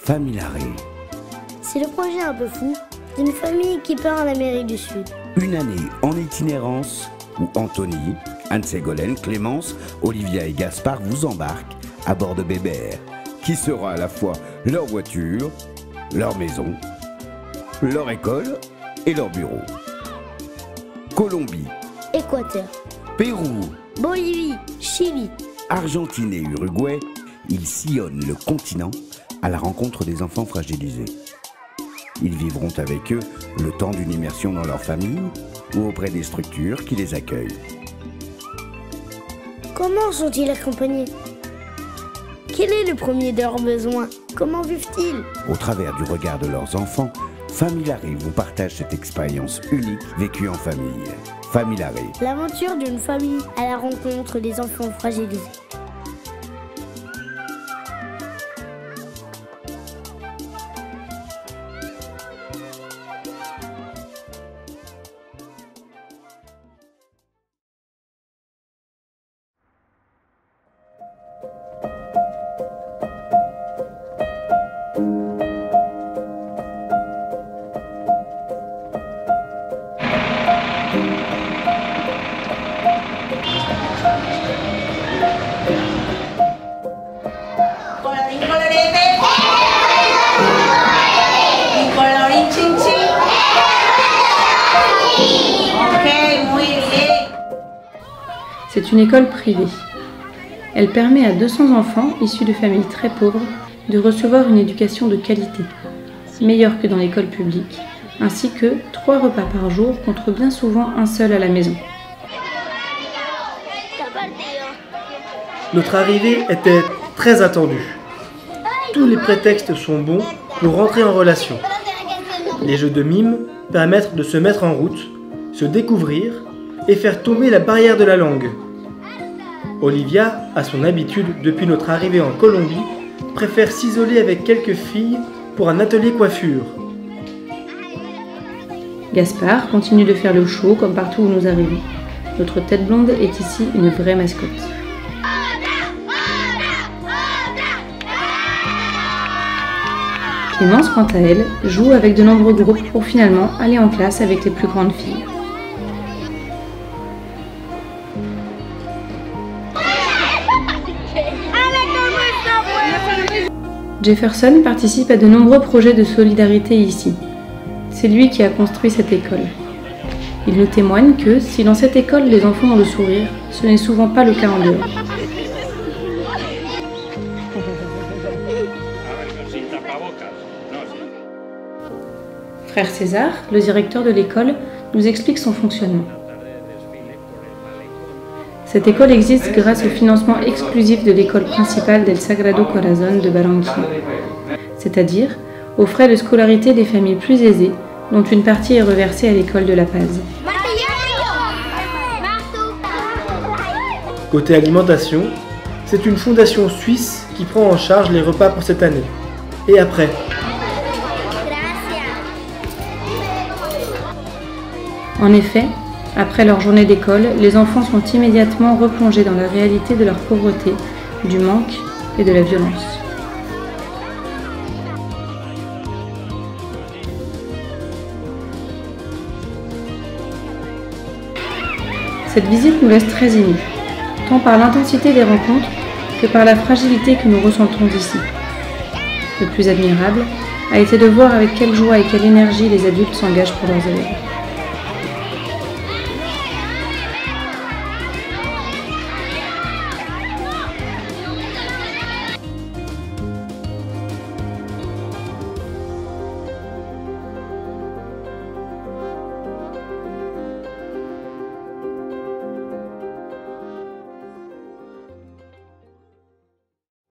Familare. C'est le projet un peu fou d'une famille qui part en Amérique du Sud. Une année en itinérance où Anthony, Anne-Ségolène, Clémence, Olivia et Gaspard vous embarquent à bord de Bébert, qui sera à la fois leur voiture, leur maison, leur école et leur bureau. Colombie, Équateur, Pérou, Bolivie, Chili, Argentine et Uruguay, ils sillonnent le continent à la rencontre des enfants fragilisés. Ils vivront avec eux le temps d'une immersion dans leur famille ou auprès des structures qui les accueillent. Comment sont-ils accompagnés? Quel est le premier de leurs besoins? Comment vivent-ils? Au travers du regard de leurs enfants, Familare vous partage cette expérience unique vécue en famille. Familare. L'aventure d'une famille à la rencontre des enfants fragilisés. C'est une école privée. Elle permet à 200 enfants issus de familles très pauvres de recevoir une éducation de qualité, meilleure que dans l'école publique, ainsi que 3 repas par jour contre bien souvent un seul à la maison. Notre arrivée était très attendue. Tous les prétextes sont bons pour rentrer en relation. Les jeux de mime permettent de se mettre en route, se découvrir et faire tomber la barrière de la langue. Olivia, à son habitude depuis notre arrivée en Colombie, préfère s'isoler avec quelques filles pour un atelier coiffure. Gaspard continue de faire le show comme partout où nous arrivons. Notre tête blonde est ici une vraie mascotte. Clémence, quant à elle, joue avec de nombreux groupes pour finalement aller en classe avec les plus grandes filles. Jefferson participe à de nombreux projets de solidarité ici. C'est lui qui a construit cette école. Il nous témoigne que, si dans cette école les enfants ont le sourire, ce n'est souvent pas le cas en dehors. Frère César, le directeur de l'école, nous explique son fonctionnement. Cette école existe grâce au financement exclusif de l'école principale del Sagrado Corazón de Barranquilla, c'est-à-dire aux frais de scolarité des familles plus aisées, dont une partie est reversée à l'école de La Paz. Côté alimentation, c'est une fondation suisse qui prend en charge les repas pour cette année. Et après? En effet, après leur journée d'école, les enfants sont immédiatement replongés dans la réalité de leur pauvreté, du manque et de la violence. Cette visite nous laisse très émus, tant par l'intensité des rencontres que par la fragilité que nous ressentons ici. Le plus admirable a été de voir avec quelle joie et quelle énergie les adultes s'engagent pour leurs élèves.